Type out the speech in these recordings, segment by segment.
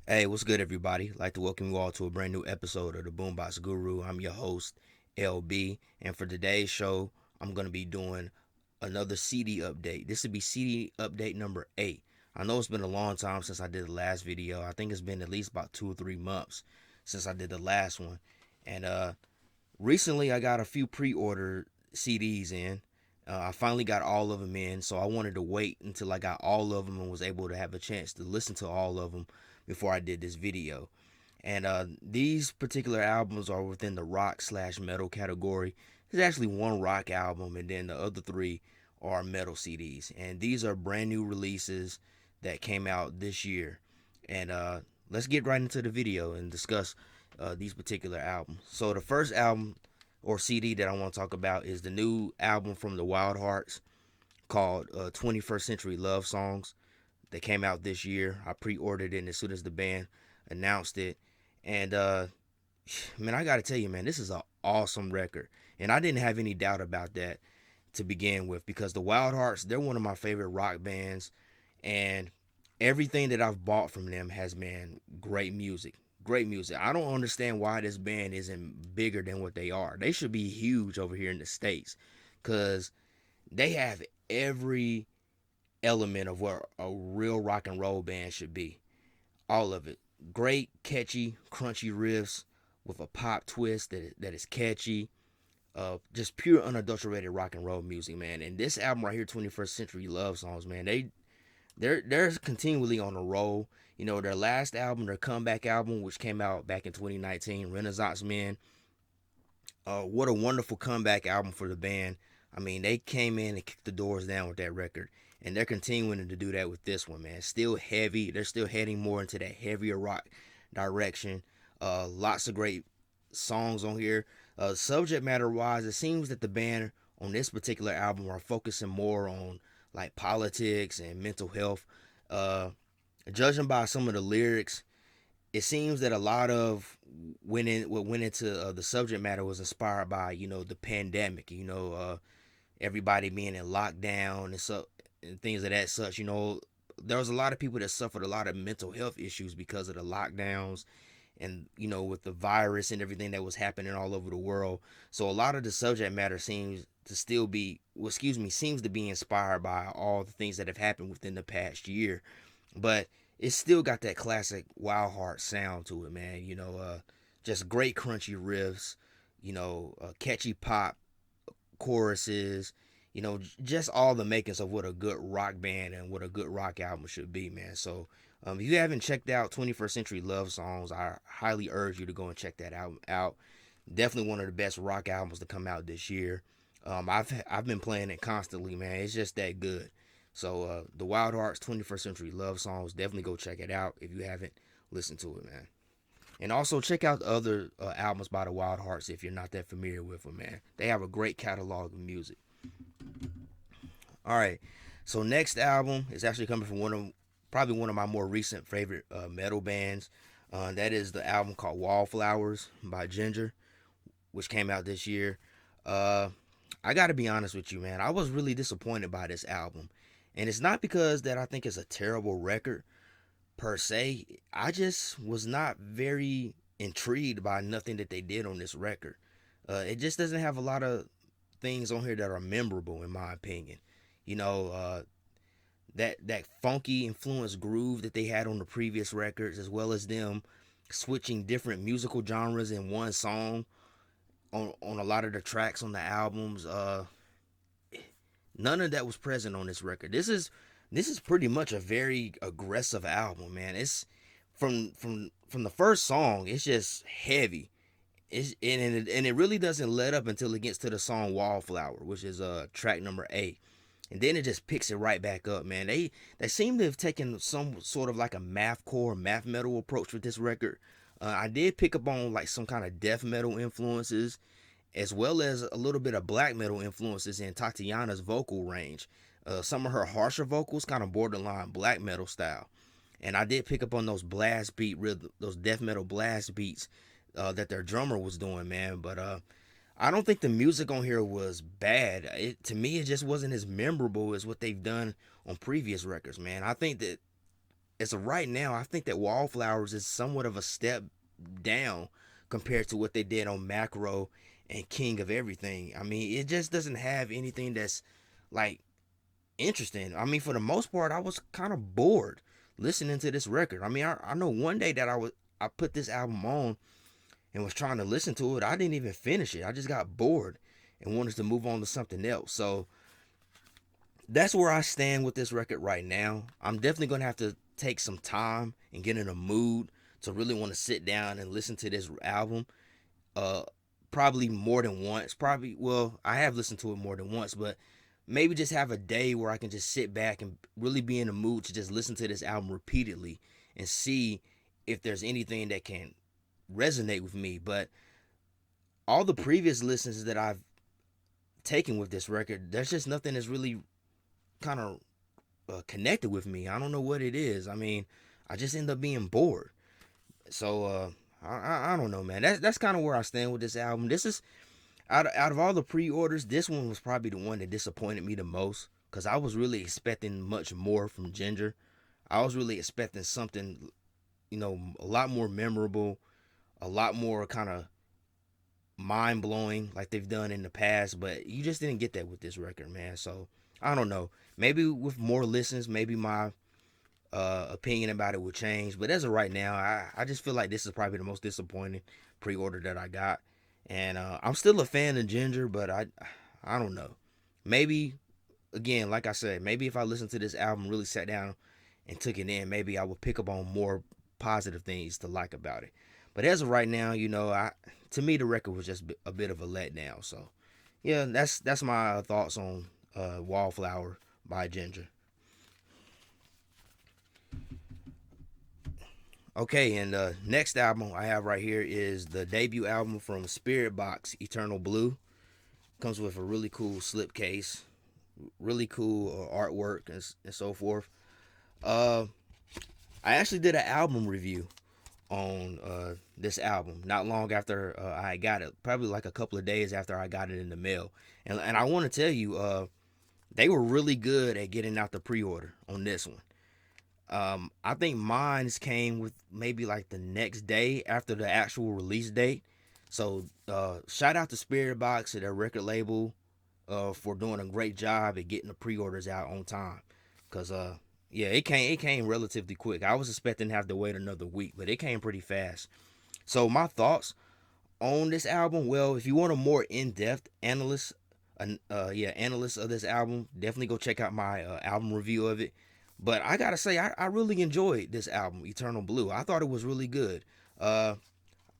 Hey, what's good, everybody? I'd like to welcome you all to a brand new episode of the Boombox Guru. I'm your host, LB, and for today's show, I'm going to be doing another CD update. This would be CD update number 8. I know it's been a long time since I did the last video. I think it's been at least about 2 or 3 months since I did the last one. And recently, I got a few pre-order CDs in. I finally got all of them in, so I wanted to wait until I got all of them and was able to have a chance to listen to all of them before I did this video. And these particular albums are within the rock slash metal category. There's actually one rock album, and then the other three are metal CDs. And these are brand new releases that came out this year. And let's get right into the video and discuss these particular albums. So the first album or CD that I want to talk about is the new album from the Wildhearts called 21st Century Love Songs that came out this year. I pre-ordered it as soon as the band announced it, and man, I gotta tell you, man, this is an awesome record, and I didn't have any doubt about that to begin with because the Wildhearts, they're one of my favorite rock bands, and everything that I've bought from them has been great music. Great music. I don't understand why this band isn't bigger than what they are. They should be huge over here in the States because they have every element of what a real rock and roll band should be. All of it. Great, catchy, crunchy riffs with a pop twist that is catchy. Just pure unadulterated rock and roll music, man. And this album right here, 21st Century Love Songs, man, they're continually on a roll. You know, their last album, their comeback album, which came out back in 2019, Renaissance Men. What a wonderful comeback album for the band. I mean, they came in and kicked the doors down with that record, and they're continuing to do that with this one, man. Still heavy. They're still heading more into that heavier rock direction. Lots of great songs on here. Subject matter wise, it seems that the band on this particular album are focusing more on like politics and mental health. Uh, Judging by some of the lyrics, it seems that a lot of what went into the subject matter was inspired by the pandemic. Everybody being in lockdown and things of that such. There was a lot of people that suffered a lot of mental health issues because of the lockdowns and with the virus and everything that was happening all over the world. So a lot of the subject matter seems to still be, well, excuse me, seems to be inspired by all the things that have happened within the past year. But it's still got that classic Wild Heart sound to it, man. Just great crunchy riffs, catchy pop choruses, just all the makings of what a good rock band and what a good rock album should be, man. So if you haven't checked out 21st Century Love Songs, I highly urge you to go and check that album out. Definitely one of the best rock albums to come out this year. I've been playing it constantly, man. It's just that good. So the Wildhearts 21st Century Love Songs, definitely go check it out if you haven't listened to it, man. And also check out the other albums by the Wildhearts if you're not that familiar with them, man. They have a great catalog of music. All right, so next album is actually coming from probably one of my more recent favorite metal bands. That is the album called Wallflowers by Jinjer, which came out this year. Uh, I got to be honest with you, man. I was really disappointed by this album. And it's not because that I think it's a terrible record per se. I just was not very intrigued by nothing that they did on this record. It just doesn't have a lot of things on here that are memorable, in my opinion. You know, that funky influence groove that they had on the previous records, as well as them switching different musical genres in one song on a lot of the tracks on the albums. None of that was present on this record. This is pretty much a very aggressive album, man. It's from the first song. It's just heavy. And it really doesn't let up until it gets to the song Wallflower, which is track number 8. And then it just picks it right back up, man. They seem to have taken some sort of like a math metal approach with this record. I did pick up on like some kind of death metal influences, as well as a little bit of black metal influences in Tatiana's vocal range. Some of her harsher vocals, kind of borderline black metal style. And I did pick up on those blast beat rhythm, those death metal blast beats that their drummer was doing, man. But I don't think the music on here was bad. To me, it just wasn't as memorable as what they've done on previous records, man. I think that as of right now, I think that Wallflowers is somewhat of a step down compared to what they did on Macro and King of Everything. I mean, it just doesn't have anything that's like interesting. I mean, for the most part, I was kind of bored listening to this record. I mean, I know one day that I put this album on and was trying to listen to it. I didn't even finish it. I just got bored and wanted to move on to something else. So that's where I stand with this record right now. I'm definitely gonna have to take some time and get in a mood to really want to sit down and listen to this album. Uh, Probably more than once. Probably, well, I have listened to it more than once, but maybe just have a day where I can just sit back and really be in the mood to just listen to this album repeatedly and see if there's anything that can resonate with me. But all the previous listens that I've taken with this record, there's just nothing that's really kind of connected with me. I don't know what it is. I mean, I just end up being bored. So I don't know, man. That's kind of where I stand with this album. This is out of all the pre-orders, this one was probably the one that disappointed me the most because I was really expecting much more from Jinjer. I was really expecting something, a lot more memorable, a lot more kind of mind blowing like they've done in the past, but you just didn't get that with this record, man. So I don't know. Maybe with more listens, maybe my opinion about it will change. But as of right now, I just feel like this is probably the most disappointing pre-order that I got. And I'm still a fan of Jinjer, but I don't know. Maybe again, like I said, maybe if I listened to this album, really sat down and took it in, maybe I would pick up on more positive things to like about it. But as of right now, to me the record was just a bit of a letdown. So yeah, that's my thoughts on Wallflower by Jinjer. Okay, and the next album I have right here is the debut album from Spiritbox, Eternal Blue. Comes with a really cool slipcase, really cool artwork and so forth. Uh, I actually did an album review on this album not long after I got it, probably like a couple of days after I got it in the mail. And I want to tell you, they were really good at getting out the pre-order on this one. I think mines came with maybe like the next day after the actual release date. So shout out to Spirit Box and their record label for doing a great job at getting the pre-orders out on time. Cause yeah, it came relatively quick. I was expecting to have to wait another week, but it came pretty fast. So my thoughts on this album. Well, if you want a more in-depth analyst of this album, definitely go check out my album review of it. But I gotta say, I really enjoyed this album, Eternal Blue. I thought it was really good. Uh,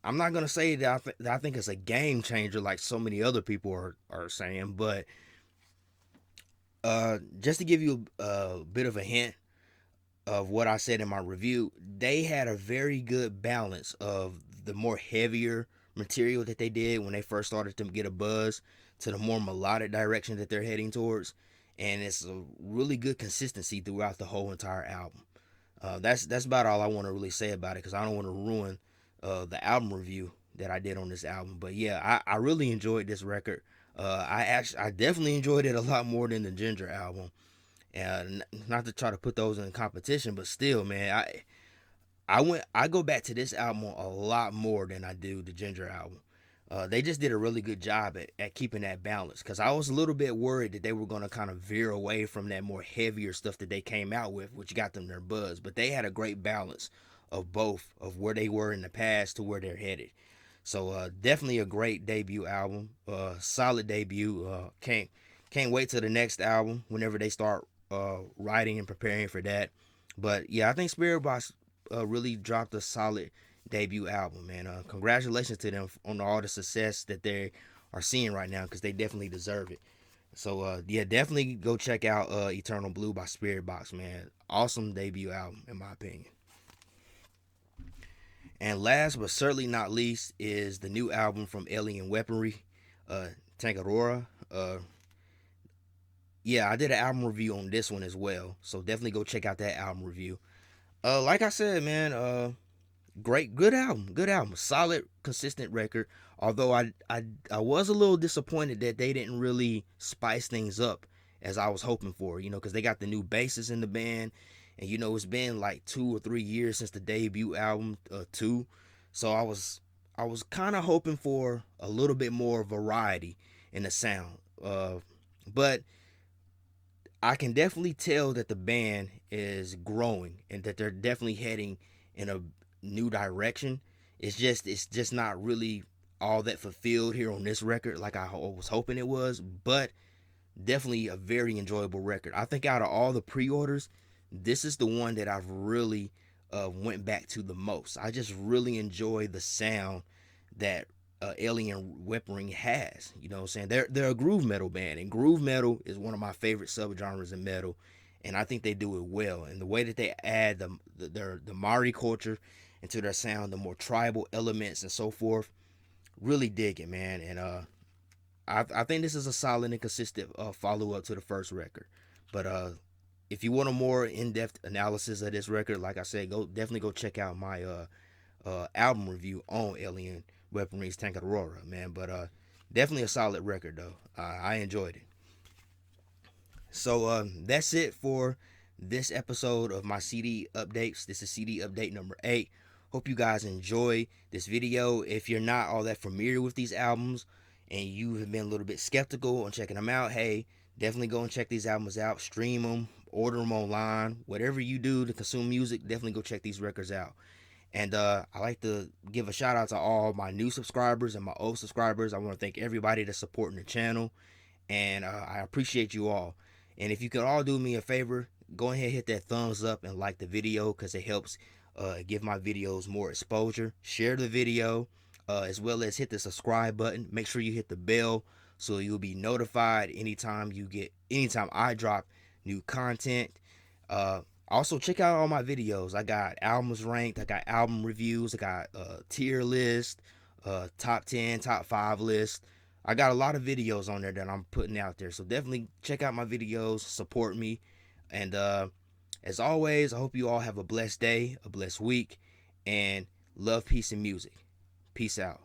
I'm not gonna say that I think it's a game changer like so many other people are saying, but just to give you a bit of a hint of what I said in my review, they had a very good balance of the more heavier material that they did when they first started to get a buzz to the more melodic direction that they're heading towards, and it's a really good consistency throughout the whole entire album. That's about all I want to really say about it because I don't want to ruin the album review that I did on this album. But yeah, I really enjoyed this record. I definitely enjoyed it a lot more than the Jinjer album. And not to try to put those in competition, but still, man, I go back to this album a lot more than I do the Jinjer album. They just did a really good job at keeping that balance because I was a little bit worried that they were going to kind of veer away from that more heavier stuff that they came out with, which got them their buzz. But they had a great balance of both of where they were in the past to where they're headed. So definitely a great debut album, solid debut. Can't wait till the next album whenever they start writing and preparing for that. But yeah, I think Spirit Box really dropped a solid debut album, man. Congratulations to them on all the success that they are seeing right now because they definitely deserve it. So yeah, definitely go check out Eternal Blue by Spirit Box, man. Awesome debut album in my opinion. And last but certainly not least is the new album from Alien Weaponry, uh, Tangaroa. Yeah, I did an album review on this one as well, so definitely go check out that album review. Like I said, man, great, good album, solid, consistent record. Although I was a little disappointed that they didn't really spice things up as I was hoping for, because they got the new bassist in the band, And it's been like 2 or 3 years since the debut album, two. So I was kind of hoping for a little bit more variety in the sound. But I can definitely tell that the band is growing and that they're definitely heading in a new direction. It's just not really all that fulfilled here on this record like I was hoping it was, but definitely a very enjoyable record. I think out of all the pre-orders, this is the one that I've really went back to the most. I just really enjoy the sound that Alien Weaponry has. You know what I'm saying? They're a groove metal band, and groove metal is one of my favorite subgenres in metal, and I think they do it well. And the way that they add the Maori culture into their sound, the more tribal elements and so forth, really dig it, man. And I think this is a solid and consistent follow up to the first record. But if you want a more in depth analysis of this record, like I said, definitely go check out my album review on Alien Weaponry's Tangaroa, man. But definitely a solid record though. I enjoyed it. So that's it for this episode of my CD updates. This is CD update number 8. Hope you guys enjoy this video. If you're not all that familiar with these albums and you have been a little bit skeptical on checking them out, hey, definitely go and check these albums out. Stream them, order them online. Whatever you do to consume music, definitely go check these records out. And I like to give a shout out to all my new subscribers and my old subscribers. I want to thank everybody that's supporting the channel, and I appreciate you all. And if you could all do me a favor, go ahead and hit that thumbs up and like the video, because it helps give my videos more exposure. Share the video, as well as hit the subscribe button. Make sure you hit the bell so you'll be notified anytime I drop new content. Also, check out all my videos. I got albums ranked, I got album reviews, I got tier list, top 10, top 5 list. I got a lot of videos on there that I'm putting out there. So definitely check out my videos, support me. And as always, I hope you all have a blessed day, a blessed week, and love, peace, and music. Peace out.